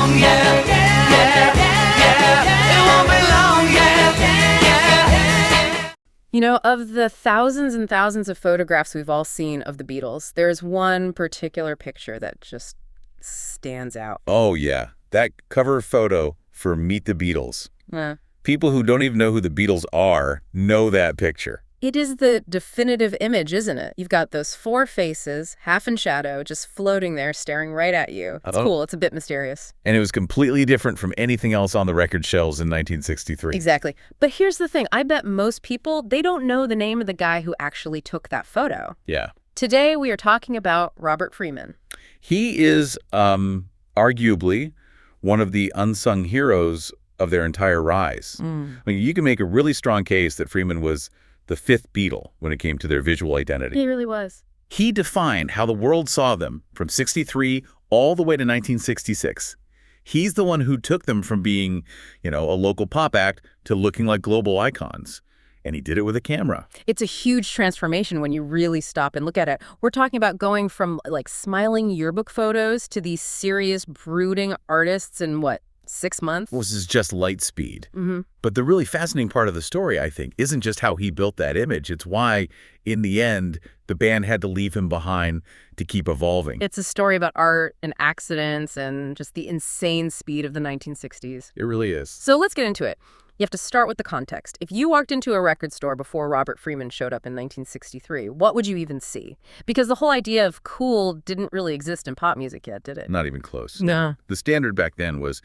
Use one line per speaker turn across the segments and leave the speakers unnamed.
long, yeah, yeah, yeah. It won't be long, yeah, yeah.
You know, of the thousands and thousands of photographs we've all seen of the Beatles, there's one particular picture that just stands out.
Oh, yeah. That cover photo for Meet the Beatles. People who don't even know who the Beatles are know that picture.
It is the definitive image, isn't it? You've got those four faces, half in shadow, just floating there, staring right at you. It's cool. It's a bit mysterious.
And it was completely different from anything else on the record shelves in 1963.
Exactly. But here's the thing. I bet most people, they don't know the name of the guy who actually took that photo.
Yeah.
Today, we are talking about Robert Freeman.
He is arguably one of the unsung heroes of their entire rise. I mean, you can make a really strong case that Freeman was the fifth Beatle when it came to their visual identity.
He really was.
He defined how the world saw them from 63 all the way to 1966. He's the one who took them from being, a local pop act to looking like global icons. And he did it with a camera.
It's a huge transformation when you really stop and look at it. We're talking about going from like smiling yearbook photos to these serious, brooding artists in 6 months?
Well, this is just light speed. But the really fascinating part of the story, I think, isn't just how he built that image. It's why, in the end, the band had to leave him behind to keep evolving.
It's a story about art and accidents and just the insane speed of the 1960s.
It really is.
So let's get into it. You have to start with the context. If you walked into a record store before Robert Freeman showed up in 1963, what would you even see? Because the whole idea of cool didn't really exist in pop music yet, did it?
Not even close.
No.
The standard back then was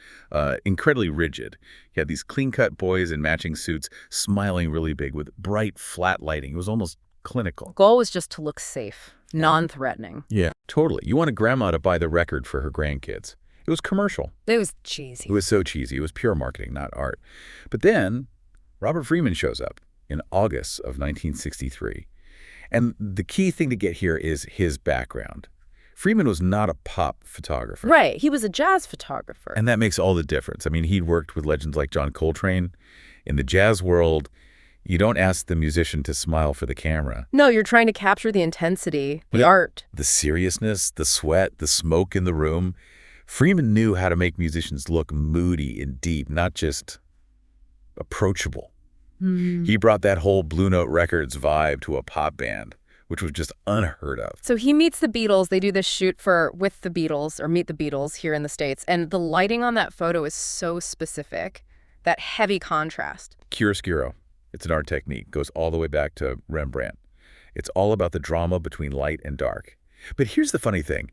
incredibly rigid. You had these clean-cut boys in matching suits smiling really big with bright, flat lighting. It was almost clinical.
The goal was just to look safe, non-threatening.
Yeah, totally. You wanted grandma to buy the record for her grandkids. It was commercial.
It was cheesy.
It was so cheesy. It was pure marketing, not art. But then Robert Freeman shows up in August of 1963. And the key thing to get here is his background. Freeman was not a pop photographer.
Right. He was a jazz photographer.
And that makes all the difference. I mean, he'd worked with legends like John Coltrane. In the jazz world, you don't ask the musician to smile for the camera.
No, you're trying to capture the intensity, the art.
The seriousness, the sweat, the smoke in the room. Freeman knew how to make musicians look moody and deep, not just approachable. He brought that whole Blue Note Records vibe to a pop band, which was just unheard of.
So he meets the Beatles. They do this shoot for With the Beatles or Meet the Beatles here in the States. And the lighting on that photo is so specific, that heavy contrast.
Chiaroscuro. It's an art technique. Goes all the way back to Rembrandt. It's all about the drama between light and dark. But here's the funny thing.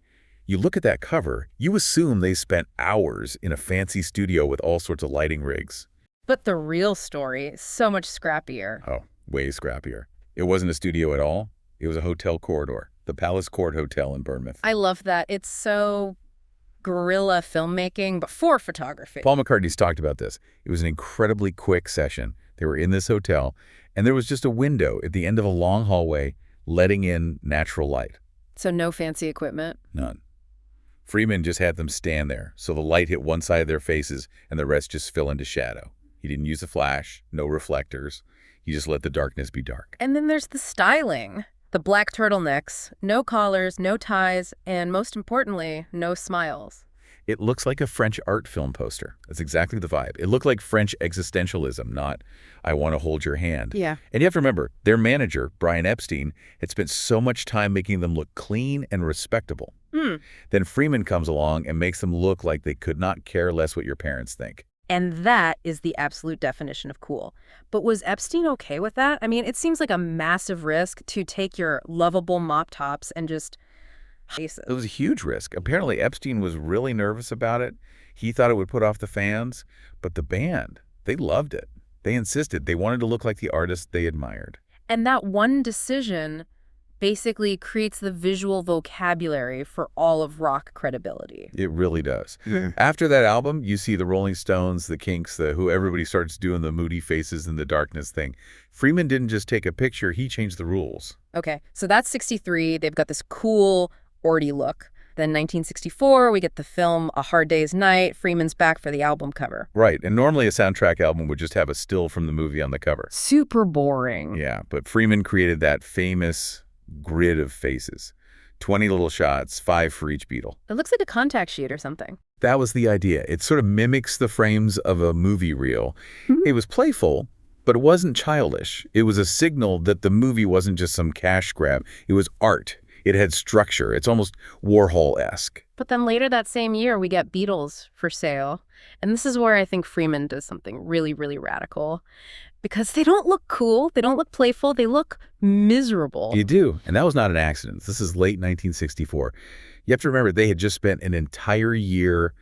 You look at that cover, you assume they spent hours in a fancy studio with all sorts of lighting rigs.
But the real story is so much scrappier.
Oh, way scrappier. It wasn't a studio at all. It was a hotel corridor, the Palace Court Hotel in Bournemouth.
I love that. It's so guerrilla filmmaking, but for photography.
Paul McCartney's talked about this. It was an incredibly quick session. They were in this hotel, and there was just a window at the end of a long hallway letting in natural light.
So no fancy equipment?
None. Freeman just had them stand there, so the light hit one side of their faces and the rest just fell into shadow. He didn't use a flash, no reflectors. He just let the darkness be dark.
And then there's the styling. The black turtlenecks, no collars, no ties, and most importantly, no smiles.
It looks like a French art film poster. That's exactly the vibe. It looked like French existentialism, not I want to hold your hand.
Yeah.
And you have to remember, their manager, Brian Epstein, had spent so much time making them look clean and respectable. Then Freeman comes along and makes them look like they could not care less what your parents think.
And that is the absolute definition of cool. But was Epstein okay with that? I mean, it seems like a massive risk to take your lovable mop tops and just face it.
It was a huge risk. Apparently, Epstein was really nervous about it. He thought it would put off the fans. But the band, they loved it. They insisted. They wanted to look like the artist they admired.
And that one decision basically creates the visual vocabulary for all of rock credibility.
It really does. After that album, you see the Rolling Stones, the Kinks, who everybody starts doing the moody faces in the darkness thing. Freeman didn't just take a picture, he changed the rules.
Okay, so that's 63. They've got this cool, arty look. Then 1964, we get the film A Hard Day's Night. Freeman's back for the album cover.
Right, and normally a soundtrack album would just have a still from the movie on the cover.
Super boring.
Yeah, but Freeman created that famous grid of faces. 20 little shots, 5 for each Beatle.
It looks like a contact sheet or something.
That was the idea. It sort of mimics the frames of a movie reel. It was playful, but it wasn't childish. It was a signal that the movie wasn't just some cash grab. It was art. It had structure. It's almost Warhol-esque.
But then later that same year, we get Beatles for sale. And this is where I think Freeman does something really, really radical. Because they don't look cool. They don't look playful. They look miserable.
You do. And that was not an accident. This is late 1964. You have to remember, they had just spent an entire year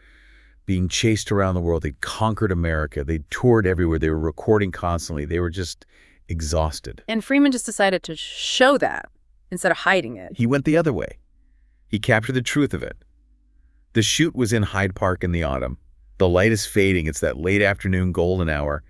being chased around the world. They'd conquered America. They toured everywhere. They were recording constantly. They were just exhausted.
And Freeman just decided to show that instead of hiding it.
He went the other way. He captured the truth of it. The shoot was in Hyde Park in the autumn. The light is fading. It's that late afternoon golden hour.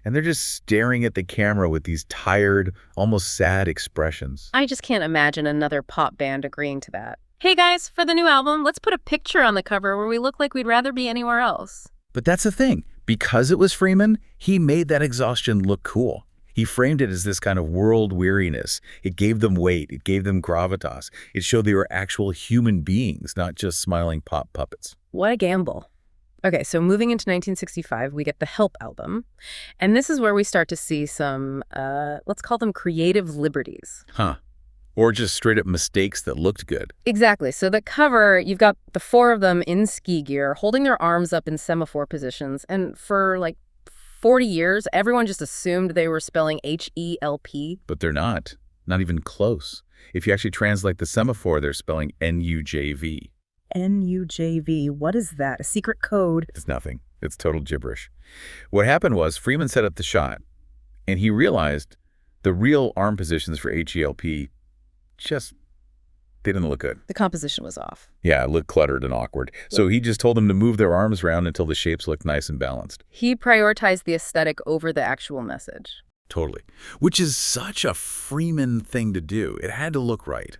And they're just staring at the camera with these tired, almost sad expressions.
I just can't imagine another pop band agreeing to that. Hey guys, for the new album, let's put a picture on the cover where we look like we'd rather be anywhere else.
But that's the thing. Because it was Freeman, he made that exhaustion look cool. He framed it as this kind of world weariness. It gave them weight. It gave them gravitas. It showed they were actual human beings, not just smiling pop puppets.
What a gamble. Okay, so moving into 1965, we get the Help album. And this is where we start to see some, let's call them creative liberties.
Huh. Or just straight up mistakes that looked good.
Exactly. So the cover, you've got the four of them in ski gear, holding their arms up in semaphore positions. And for like 40 years, everyone just assumed they were spelling H-E-L-P.
But they're not. Not even close. If you actually translate the semaphore, they're spelling N-U-J-V.
N-U-J-V. What is that? A secret code?
It's nothing. It's total gibberish. What happened was Freeman set up the shot, and he realized the real arm positions for H-E-L-P just didn't look good.
The composition was off.
Yeah, it looked cluttered and awkward. So he just told them to move their arms around until the shapes looked nice and balanced.
He prioritized the aesthetic over the actual message.
Totally. Which is such a Freeman thing to do. It had to look right.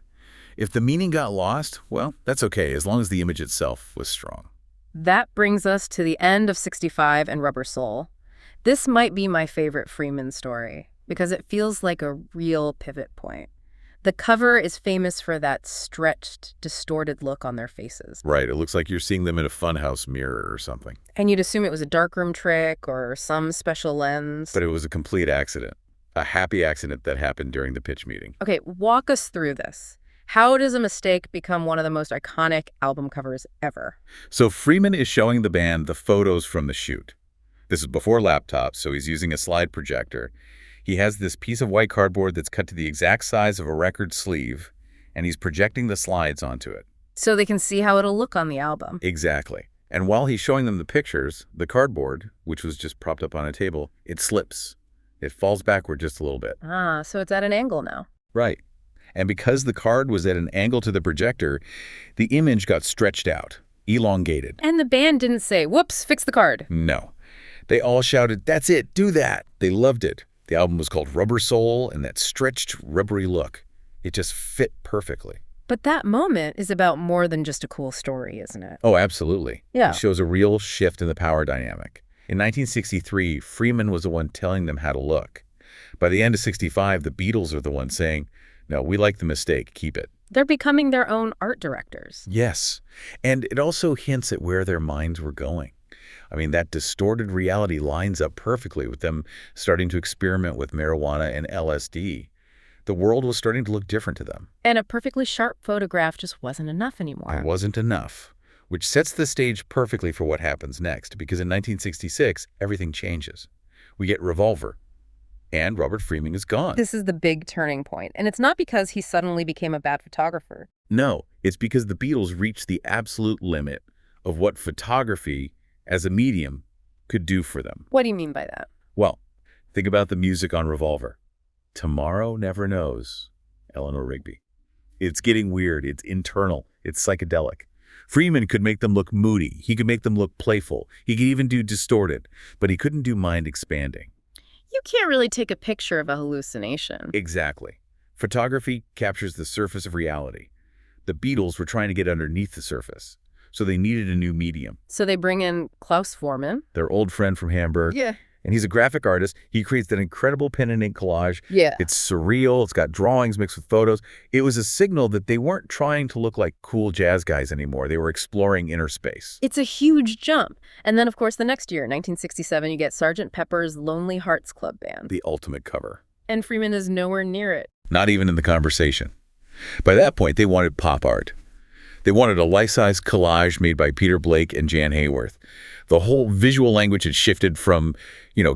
If the meaning got lost, well, that's okay, as long as the image itself was strong.
That brings us to the end of 65 and Rubber Soul. This might be my favorite Freeman story because it feels like a real pivot point. The cover is famous for that stretched, distorted look on their faces.
Right. It looks like you're seeing them in a funhouse mirror or something.
And you'd assume it was a darkroom trick or some special lens.
But it was a complete accident. A happy accident that happened during the pitch meeting.
Okay, walk us through this. How does a mistake become one of the most iconic album covers ever?
So Freeman is showing the band the photos from the shoot. This is before laptops, so he's using a slide projector. He has this piece of white cardboard that's cut to the exact size of a record sleeve, and he's projecting the slides onto it.
So they can see how it'll look on the album.
Exactly. And while he's showing them the pictures, the cardboard, which was just propped up on a table, it slips. It falls backward just a little bit.
Ah, so it's at an angle now.
Right. And because the card was at an angle to the projector, the image got stretched out, elongated.
And the band didn't say, whoops, fix the card.
No. They all shouted, "That's it, do that." They loved it. The album was called Rubber Soul, and that stretched, rubbery look, it just fit perfectly.
But that moment is about more than just a cool story, isn't it?
Oh, absolutely.
Yeah.
It shows a real shift in the power dynamic. In 1963, Freeman was the one telling them how to look. By the end of 65, the Beatles are the ones saying, "No, we like the mistake, keep it."
They're becoming their own art directors.
Yes. And it also hints at where their minds were going. I mean, that distorted reality lines up perfectly with them starting to experiment with marijuana and LSD. The world was starting to look different to them.
And a perfectly sharp photograph just wasn't enough anymore.
It wasn't enough, which sets the stage perfectly for what happens next, because in 1966, everything changes. We get Revolver, and Robert Freeman is gone.
This is the big turning point. And it's not because he suddenly became a bad photographer.
No, it's because the Beatles reached the absolute limit of what photography as a medium could do for them.
What do you mean by that?
Well, think about the music on Revolver. Tomorrow Never Knows, Eleanor Rigby. It's getting weird. It's internal. It's psychedelic. Freeman could make them look moody. He could make them look playful. He could even do distorted, but he couldn't do mind expanding.
You can't really take a picture of a hallucination.
Exactly. Photography captures the surface of reality. The Beatles were trying to get underneath the surface, so they needed a new medium.
So they bring in Klaus Voormann.
Their old friend from Hamburg.
Yeah.
And he's a graphic artist. He creates that incredible pen and ink collage.
Yeah.
It's surreal. It's got drawings mixed with photos. It was a signal that they weren't trying to look like cool jazz guys anymore. They were exploring inner space.
It's a huge jump. And then, of course, the next year, 1967, you get Sgt. Pepper's Lonely Hearts Club Band.
The ultimate cover.
And Freeman is nowhere near it.
Not even in the conversation. By that point, they wanted pop art. They wanted a life-size collage made by Peter Blake and Jan Hayworth. The whole visual language had shifted from,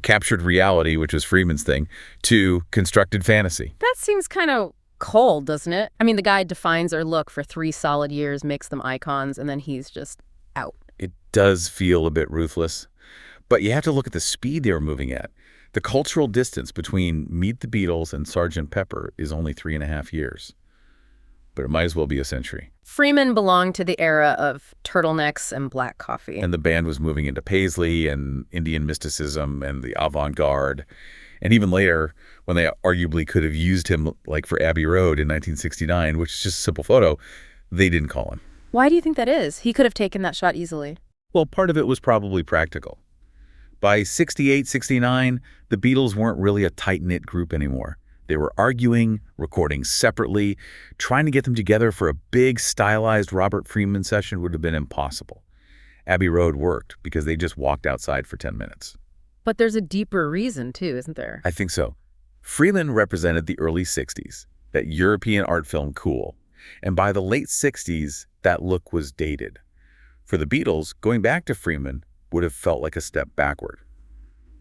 captured reality, which was Freeman's thing, to constructed fantasy.
That seems kind of cold, doesn't it? I mean, the guy defines their look for 3 solid years, makes them icons, and then he's just out.
It does feel a bit ruthless. But you have to look at the speed they were moving at. The cultural distance between Meet the Beatles and Sgt. Pepper is only 3.5 years. But it might as well be a century.
Freeman belonged to the era of turtlenecks and black coffee.
And the band was moving into Paisley and Indian mysticism and the avant-garde. And even later, when they arguably could have used him like for Abbey Road in 1969, which is just a simple photo, they didn't call him.
Why do you think that is? He could have taken that shot easily.
Well, part of it was probably practical. By 68, 69, the Beatles weren't really a tight-knit group anymore. They were arguing, recording separately. Trying to get them together for a big, stylized Robert Freeman session would have been impossible. Abbey Road worked because they just walked outside for 10 minutes.
But there's a deeper reason, too, isn't there?
I think so. Freeman represented the early 60s, that European art film cool. And by the late 60s, that look was dated. For the Beatles, going back to Freeman would have felt like a step backward.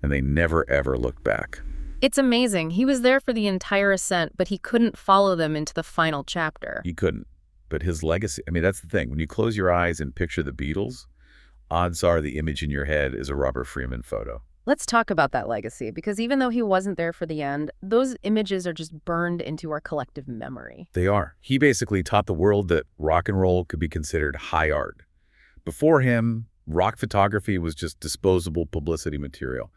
And they never, ever looked back.
It's amazing. He was there for the entire ascent, but he couldn't follow them into the final chapter.
He couldn't. But his legacy, that's the thing. When you close your eyes and picture the Beatles, odds are the image in your head is a Robert Freeman photo.
Let's talk about that legacy, because even though he wasn't there for the end, those images are just burned into our collective memory.
They are. He basically taught the world that rock and roll could be considered high art. Before him, rock photography was just disposable publicity material.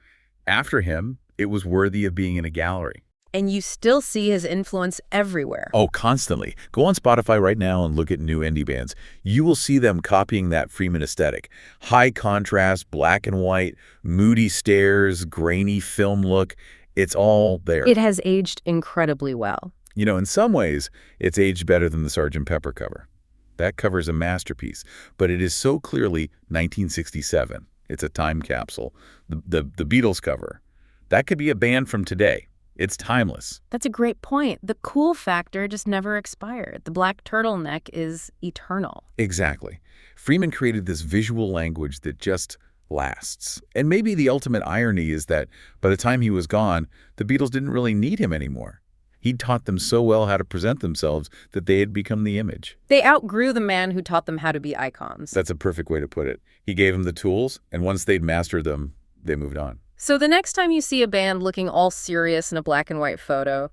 After him, it was worthy of being in a gallery.
And you still see his influence everywhere.
Oh, constantly. Go on Spotify right now and look at new indie bands. You will see them copying that Freeman aesthetic. High contrast, black and white, moody stares, grainy film look. It's all there.
It has aged incredibly well.
In some ways, it's aged better than the Sgt. Pepper cover. That cover is a masterpiece, but it is so clearly 1967. It's a time capsule. The Beatles cover. That could be a band from today. It's timeless.
That's a great point. The cool factor just never expired. The black turtleneck is eternal.
Exactly. Freeman created this visual language that just lasts. And maybe the ultimate irony is that by the time he was gone, the Beatles didn't really need him anymore. He'd taught them so well how to present themselves that they had become the image.
They outgrew the man who taught them how to be icons.
That's a perfect way to put it. He gave them the tools, and once they'd mastered them, they moved on.
So the next time you see a band looking all serious in a black and white photo,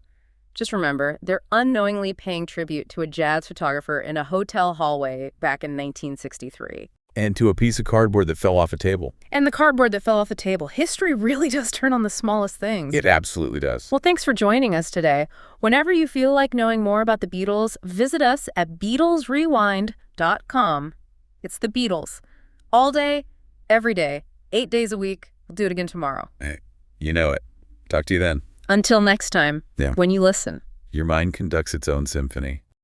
just remember, they're unknowingly paying tribute to a jazz photographer in a hotel hallway back in 1963.
And to a piece of cardboard that fell off a table.
And the cardboard that fell off the table. History really does turn on the smallest things.
It absolutely does.
Well, thanks for joining us today. Whenever you feel like knowing more about the Beatles, visit us at BeatlesRewind.com. It's the Beatles. All day, every day, 8 days a week. We'll do it again tomorrow.
Hey, you know it. Talk to you then.
Until next time, when you listen.
Your mind conducts its own symphony.